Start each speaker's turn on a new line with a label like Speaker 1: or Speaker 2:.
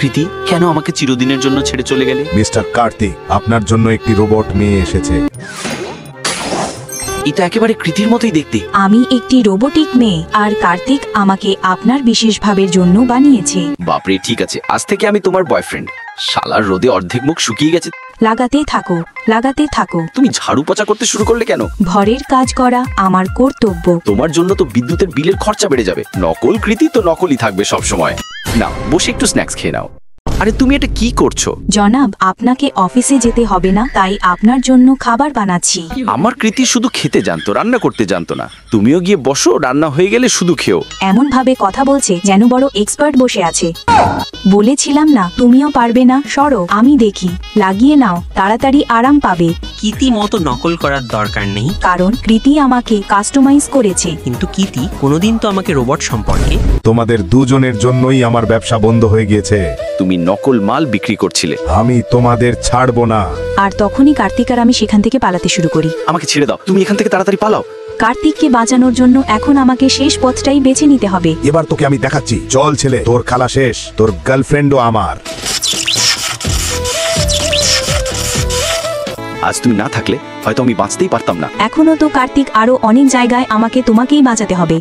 Speaker 1: কৃতি, কেন আমাকে চিরদিনের জন্য ছেড়ে চলে গেলে?
Speaker 2: মিস্টার কার্তিক, আপনার জন্য একটি রোবট মেয়ে এসেছে।
Speaker 1: এটা একেবারে কৃতির মতোই দেখতে।
Speaker 3: আমি একটি রোবোটিক মেয়ে, আর কার্তিক আমাকে আপনার বিশেষ ভাবের জন্য বানিয়েছে।
Speaker 1: বাপরে, ঠিক আছে, আজ থেকে আমি তোমার বয়ফ্রেন্ড। শালার রোদে অর্ধেক মুখ শুকিয়ে গেছে।
Speaker 3: লাগাতে থাকো, লাগাতে থাকো।
Speaker 1: তুমি ঝাড়ু পোছা করতে শুরু করলে কেন?
Speaker 3: ঘরের কাজ করা আমার কর্তব্য।
Speaker 1: তোমার জন্য তো বিদ্যুতের বিলের খরচা বেড়ে যাবে। নকল কৃতি তো নকলই থাকবে সব সময়। না, বসে একটু স্ন্যাক্স খেয়ে নাও। আরে তুমি এটা কি করছো?
Speaker 3: জনাব, আপনাকে অফিসে যেতে হবে না, তাই আপনার জন্য খাবার বানাচ্ছি।
Speaker 1: আমার কৃতি শুধু খেতে জানতো, রান্না করতে জানতো না। তুমিও গিয়ে বসো, রান্না হয়ে গেলে শুধু খেও।
Speaker 3: এমন ভাবে কথা বলছে যেন বড় এক্সপার্ট বসে আছে। বলেছিলাম না তুমিও পারবে না, সরো, আমি দেখি। লাগিয়ে নাও, তাড়াতাড়ি আরাম পাবে।
Speaker 4: কৃতি মতো নকল করার দরকার নেই,
Speaker 3: কারণ কৃতি আমাকে কাস্টমাইজ করেছে।
Speaker 4: কিন্তু কৃতি কোনোদিন তো আমাকে রোবট সম্পর্কে।
Speaker 2: তোমাদের দুজনের জন্যই আমার ব্যবসা বন্ধ হয়ে গিয়েছে।
Speaker 1: তুমি নকল মাল বিক্রি করছিলে।
Speaker 2: আমি তোমাদের ছাড়বো না।
Speaker 3: আর তখনই কার্তিক আর আমি সেখান থেকে পালাতে শুরু করি।
Speaker 1: আমাকে ছেড়ে দাও, তুমি এখান থেকে তাড়াতাড়ি পালাও।
Speaker 3: কার্তিককে বাঁচানোর জন্য এখন আমাকে শেষ পথটাই বেছে নিতে হবে।
Speaker 2: এবার তোকে আমি দেখাচ্ছি। চল ছেলে, তোর খেলা শেষ। তোর গার্লফ্রেন্ডও আমার।
Speaker 1: আজ তুমি না থাকলে হয়তো আমি বাঁচতেই পারতাম না।
Speaker 3: এখনো তো কার্তিক, আরো অনেক জায়গায় আমাকে তোমাকেই বাঁচাতে হবে।